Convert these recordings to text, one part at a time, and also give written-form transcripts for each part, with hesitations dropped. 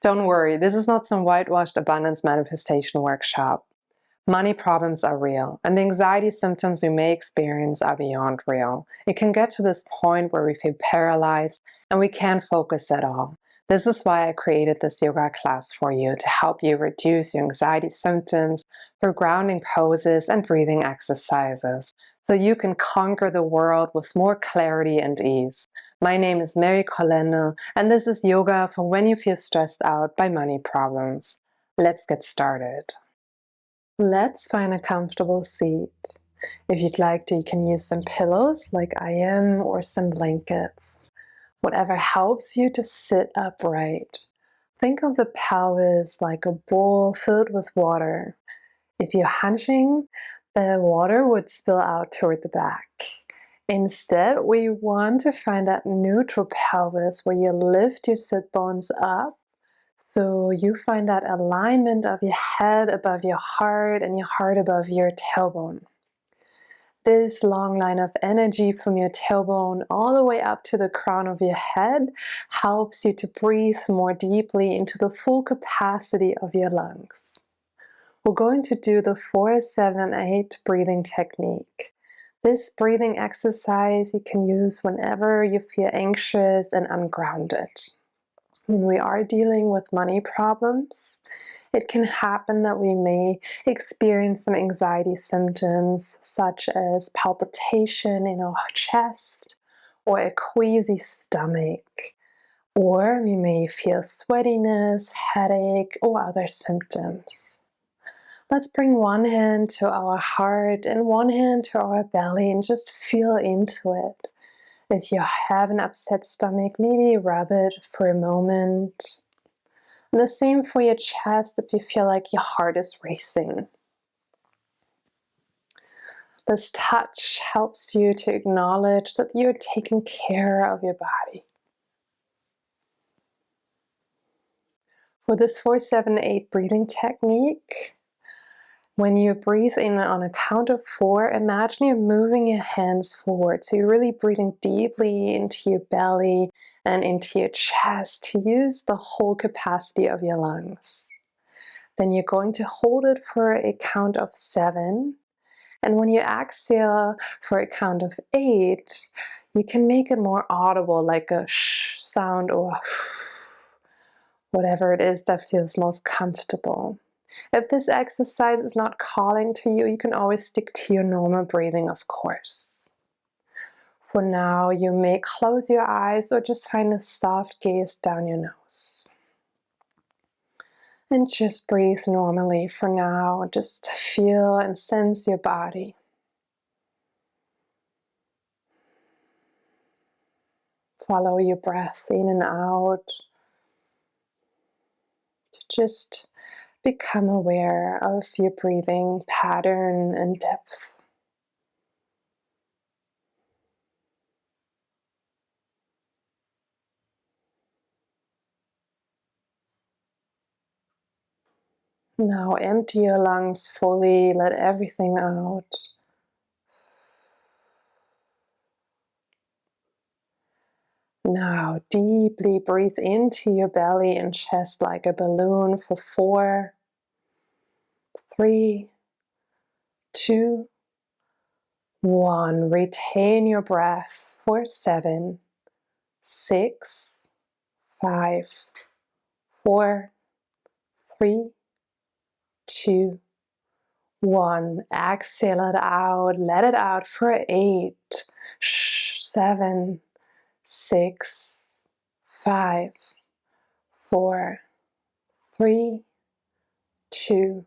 Don't worry, this is not some whitewashed abundance manifestation workshop. Money problems are real, and the anxiety symptoms we may experience are beyond real. It can get to this point where we feel paralyzed and we can't focus at all. This is why I created this yoga class for you, to help you reduce your anxiety symptoms through grounding poses and breathing exercises, so you can conquer the world with more clarity and ease. My name is Mary Collende, and this is yoga for when you feel stressed out by money problems. Let's get started. Let's find a comfortable seat. If you'd like to, you can use some pillows like I am, or some blankets. Whatever helps you to sit upright. Think of the pelvis like a bowl filled with water. If you're hunching, the water would spill out toward the back. Instead, we want to find that neutral pelvis where you lift your sit bones up, so you find that alignment of your head above your heart and your heart above your tailbone. This long line of energy from your tailbone all the way up to the crown of your head helps you to breathe more deeply into the full capacity of your lungs. We're going to do the 4-7-8 breathing technique. This breathing exercise you can use whenever you feel anxious and ungrounded. When we are dealing with money problems, it can happen that we may experience some anxiety symptoms such as palpitation in our chest or a queasy stomach, or we may feel sweatiness, headache, or other symptoms. Let's bring one hand to our heart and one hand to our belly and just feel into it. If you have an upset stomach, maybe rub it for a moment. And the same for your chest if you feel like your heart is racing. This touch helps you to acknowledge that you're taking care of your body. For this 4-7-8 breathing technique, when you breathe in on a count of 4, imagine you're moving your hands forward. So you're really breathing deeply into your belly and into your chest to use the whole capacity of your lungs. Then you're going to hold it for a count of 7. And when you exhale for a count of 8, you can make it more audible, like a sh sound or whatever it is that feels most comfortable. If this exercise is not calling to you, you can always stick to your normal breathing, of course. For now, you may close your eyes or just find a soft gaze down your nose. And just breathe normally for now. Just feel and sense your body. Follow your breath in and out to just become aware of your breathing pattern and depth. Now empty your lungs fully, let everything out. Now deeply breathe into your belly and chest like a balloon for 4, 3, 2, 1. Retain your breath for 7, 6, 5, 4, 3, 2, 1. Exhale it out. Let it out for 8, 7, 6, 5, 4, 3, 2,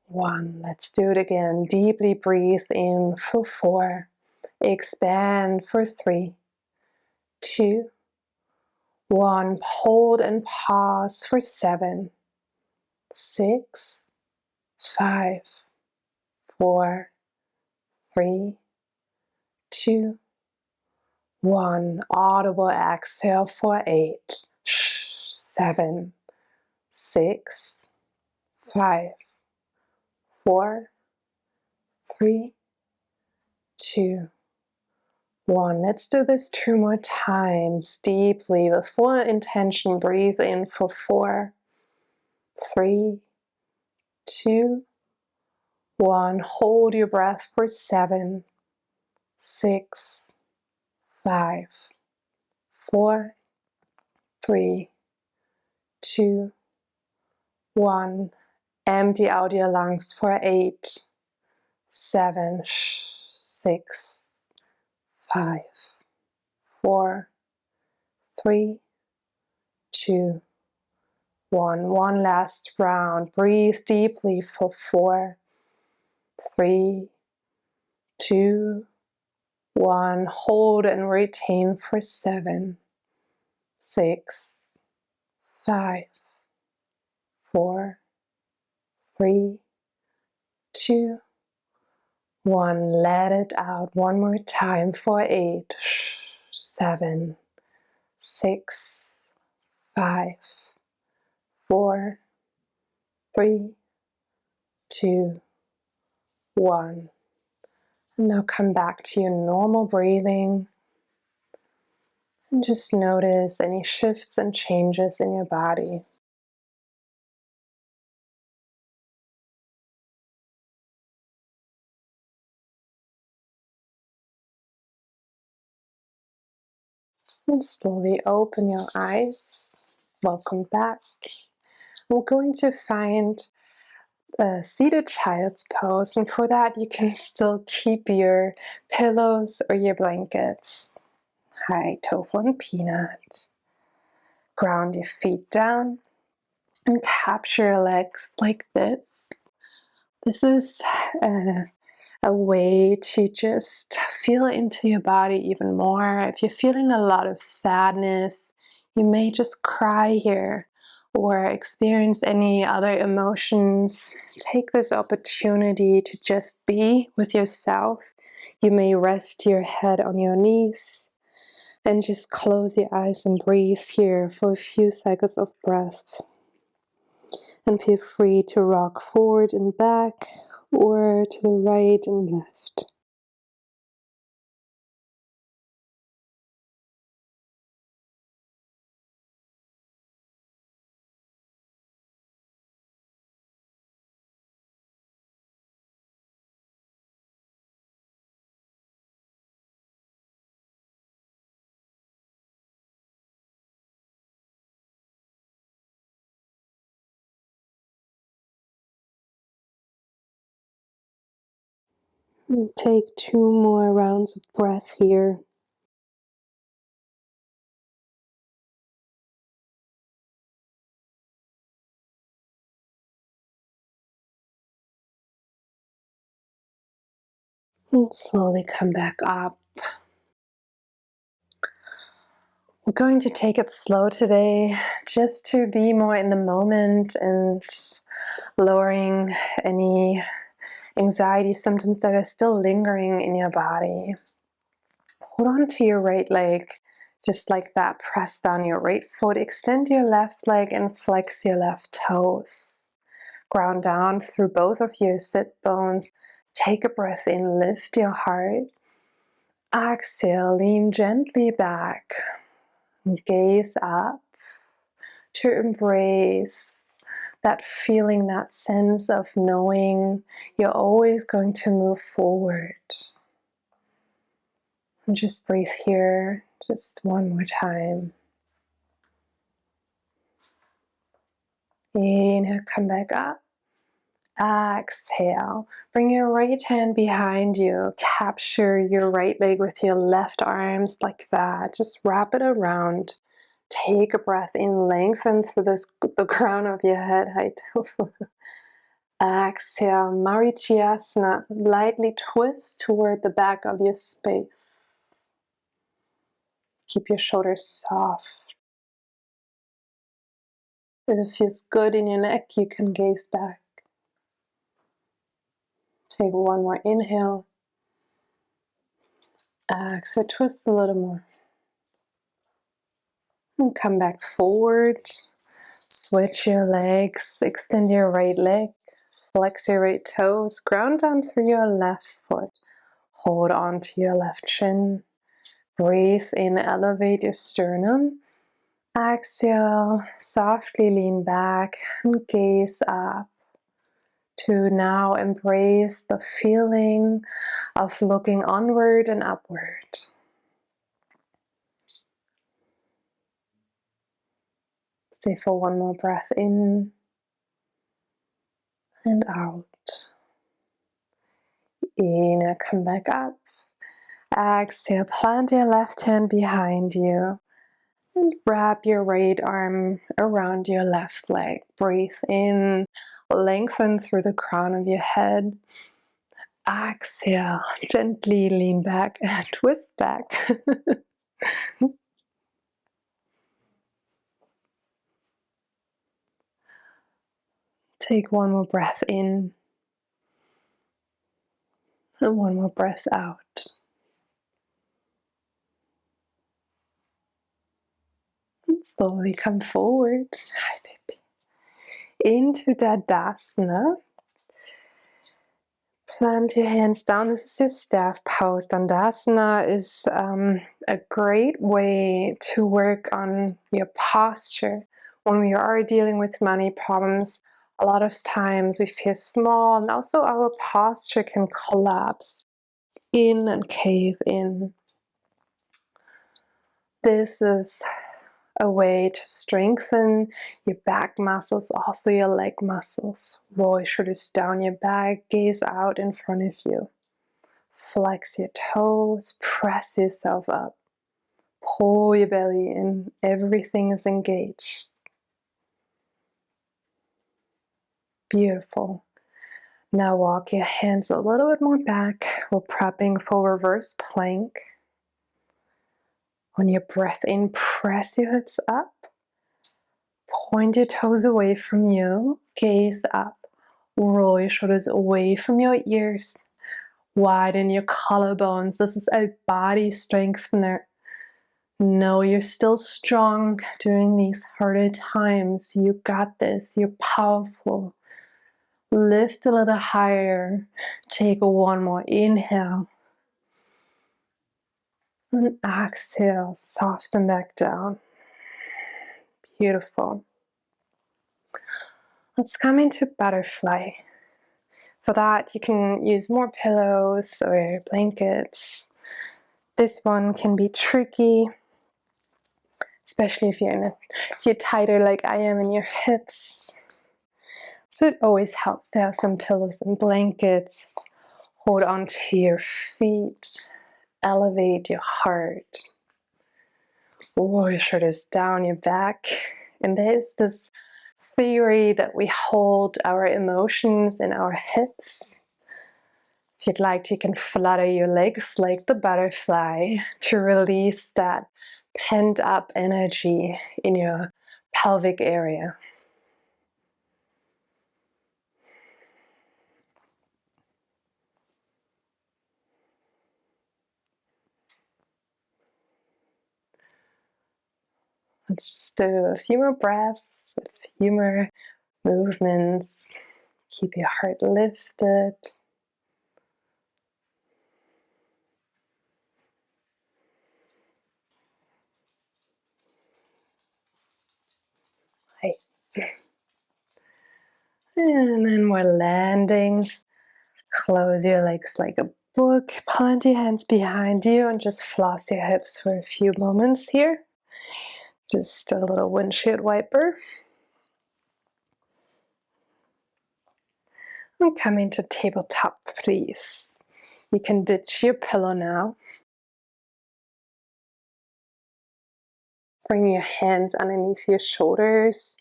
1. Let's do it again. Deeply breathe in for 4. Expand for 3, 2, 1. Hold and pause for 7, 6, 5, 4, 3, 2, 1. Audible exhale for 8, 7, 6, 5, 4, 3, 2, 1. Let's do this 2 more times, deeply, with full intention. Breathe in for 4, 3, 2, 1. Hold your breath for 7, 6, 5, 4, 3, 2, 1. Empty out your lungs for 8, 7, 6, 5, 4, 3, 2, 1. One last round. Breathe deeply for 4, 3, 2, 1. Hold and retain for 7, 6, 5, 4, 3, 2, 1. Let it out one more time for 8, 7, 6, 5, 4, 3, 2, 1. And now come back to your normal breathing and just notice any shifts and changes in your body. And slowly open your eyes. Welcome back. We're going to find a seated child's pose, and for that you can still keep your pillows or your blankets. Hi, Tofu and Peanut. Ground your feet down and capture your legs like this. This is a way to just feel into your body even more. If you're feeling a lot of sadness, you may just cry here or experience any other emotions. Take this opportunity to just be with yourself. You may rest your head on your knees and just close your eyes and breathe here for a few cycles of breath. And feel free to rock forward and back or to the right and left. And take 2 more rounds of breath here. And slowly come back up. We're going to take it slow today, just to be more in the moment and lowering any anxiety symptoms that are still lingering in your body. Hold on to your right leg, just like that. Press down your right foot, extend your left leg and flex your left toes. Ground down through both of your sit bones. Take a breath in, lift your heart. Exhale, lean gently back. Gaze up to embrace that feeling, that sense of knowing you're always going to move forward. And just breathe here, just one more time. Inhale, come back up. Exhale. Bring your right hand behind you. Capture your right leg with your left arms like that. Just wrap it around. Take a breath in, lengthen through the crown of your head. Exhale, Marichyasana. Lightly twist toward the back of your space. Keep your shoulders soft. If it feels good in your neck, you can gaze back. Take one more inhale. Exhale, twist a little more. And come back forward. Switch your legs. Extend your right leg. Flex your right toes. Ground down through your left foot. Hold on to your left shin. Breathe in, elevate your sternum. Exhale, softly lean back and gaze up to now embrace the feeling of looking onward and upward. Stay for one more breath in and out. Inhale, come back up. Exhale, plant your left hand behind you and wrap your right arm around your left leg. Breathe in, lengthen through the crown of your head. Exhale, gently lean back and twist back. Take one more breath in and one more breath out. And slowly come forward. Hi, baby. Into Dandasana. Plant your hands down. This is your staff pose. Dandasana is a great way to work on your posture. When we are dealing with money problems, a lot of times we feel small, and also our posture can collapse in and cave in. This is a way to strengthen your back muscles, also your leg muscles. Roll your shoulders down your back, gaze out in front of you. Flex your toes, press yourself up. Pull your belly in, everything is engaged. Beautiful. Now walk your hands a little bit more back. We're prepping for reverse plank. On your breath in, press your hips up. Point your toes away from you. Gaze up. Roll your shoulders away from your ears. Widen your collarbones. This is a body strengthener. Know you're still strong during these harder times. You got this. You're powerful. Lift a little higher. Take one more inhale. And exhale. Soften back down. Beautiful. Let's come into butterfly. For that, you can use more pillows or blankets. This one can be tricky, especially if you're tighter like I am in your hips. So it always helps to have some pillows and blankets. Hold on to your feet. Elevate your heart. Roll your shoulders down your back. And there's this theory that we hold our emotions in our hips. If you'd like, you can flutter your legs like the butterfly to release that pent up energy in your pelvic area. Let's just do a few more breaths, a few more movements. Keep your heart lifted. Hi. And then we're landing. Close your legs like a book. Plant your hands behind you and just floss your hips for a few moments here. Just a little windshield wiper. And come into tabletop, please. You can ditch your pillow now. Bring your hands underneath your shoulders,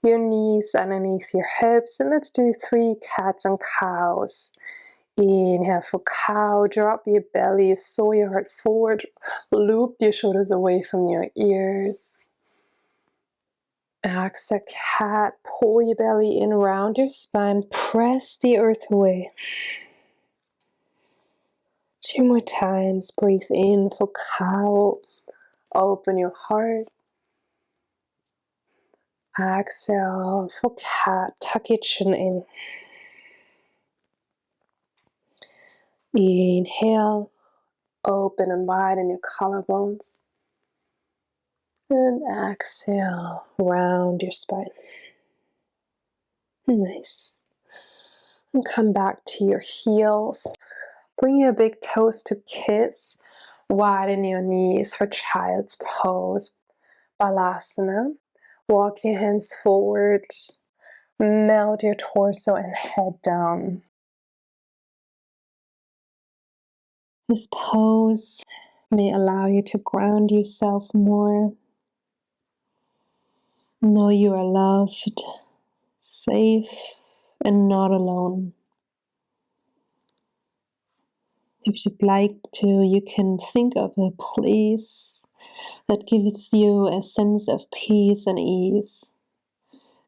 your knees underneath your hips, and let's do 3 cats and cows. Inhale for cow, drop your belly, soar your heart forward, loop your shoulders away from your ears. Exhale, cat, pull your belly in, round your spine, press the earth away. 2 more times, breathe in for cow, open your heart. Exhale for cat, tuck your chin in. Inhale, Open and widen your collarbones. And exhale, round your spine. Nice. And come back to your heels. Bring your big toes to kiss. Widen your knees for child's pose. Balasana. Walk your hands forward. Melt your torso and head down. This pose may allow you to ground yourself more. Know you are loved, safe, and not alone. If you'd like to, you can think of a place that gives you a sense of peace and ease.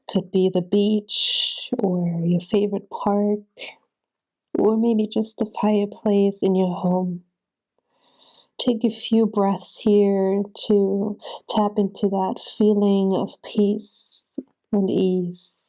Could be the beach, or your favorite park, or maybe just the fireplace in your home. Take a few breaths here to tap into that feeling of peace and ease.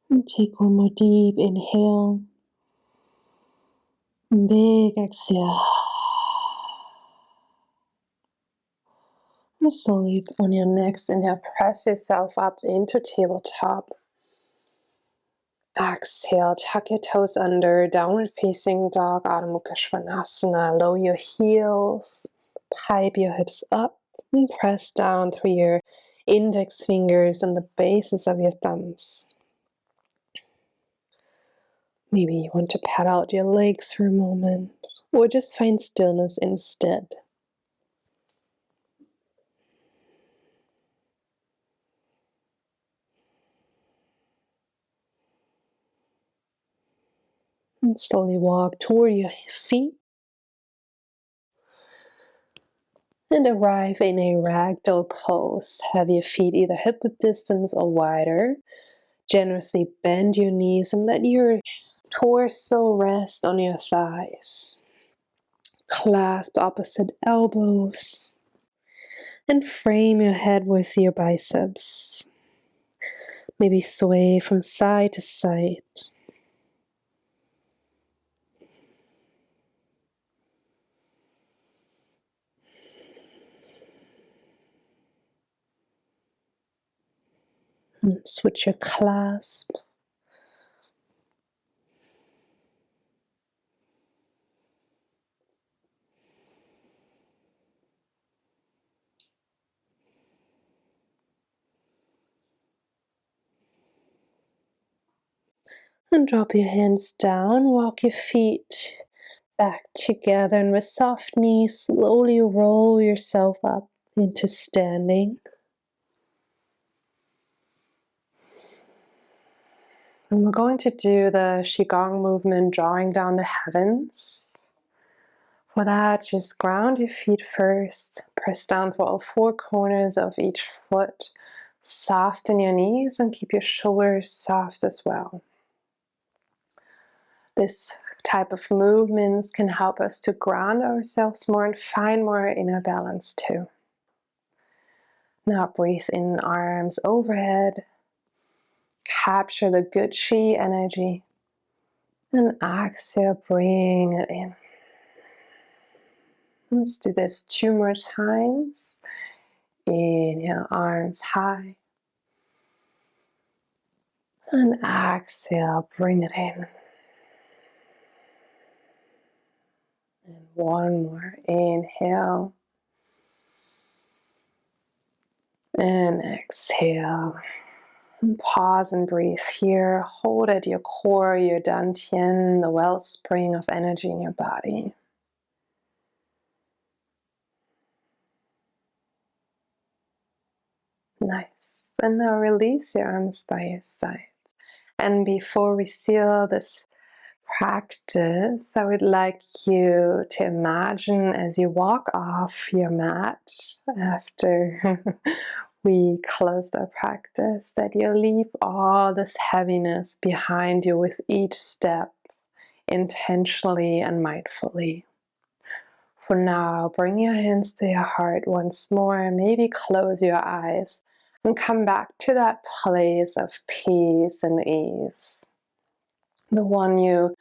And take one more deep inhale. Big exhale. And slowly on your next inhale, press yourself up into tabletop. Exhale, tuck your toes under, downward facing dog, Adho Mukha Svanasana. Lower your heels, pipe your hips up, and press down through your index fingers and the bases of your thumbs. Maybe you want to pat out your legs for a moment, or just find stillness instead. And slowly walk toward your feet and arrive in a ragdoll pose. Have your feet either hip width distance or wider. Generously bend your knees and let your torso rest on your thighs. Clasp opposite elbows and frame your head with your biceps. Maybe sway from side to side. And switch your clasp. And drop your hands down, walk your feet back together, and with soft knees, slowly roll yourself up into standing. And we're going to do the Qigong movement, drawing down the heavens. For that, just ground your feet first, press down through all four corners of each foot, soften your knees, and keep your shoulders soft as well. This type of movements can help us to ground ourselves more and find more inner balance too. Now breathe in, arms overhead. Capture the good chi energy. And exhale, bring it in. Let's do this 2 more times. Inhale, arms high. And exhale, bring it in. And one more. Inhale. And exhale. And pause and breathe here. Hold at your core, your dantian, the wellspring of energy in your body. Nice. And now release your arms by your side. And before we seal this practice, I would like you to imagine as you walk off your mat after we closed our practice that you leave all this heaviness behind you with each step, intentionally and mindfully. For now, bring your hands to your heart once more, maybe close your eyes and come back to that place of peace and ease, the one you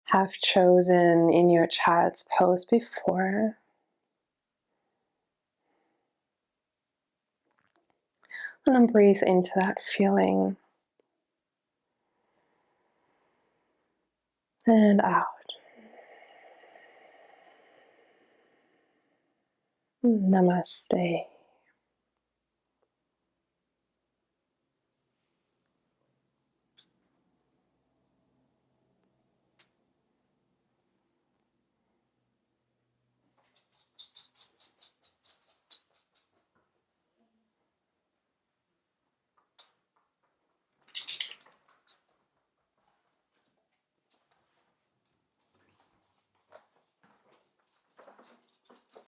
have chosen in your child's pose before. And then breathe into that feeling and out. Namaste.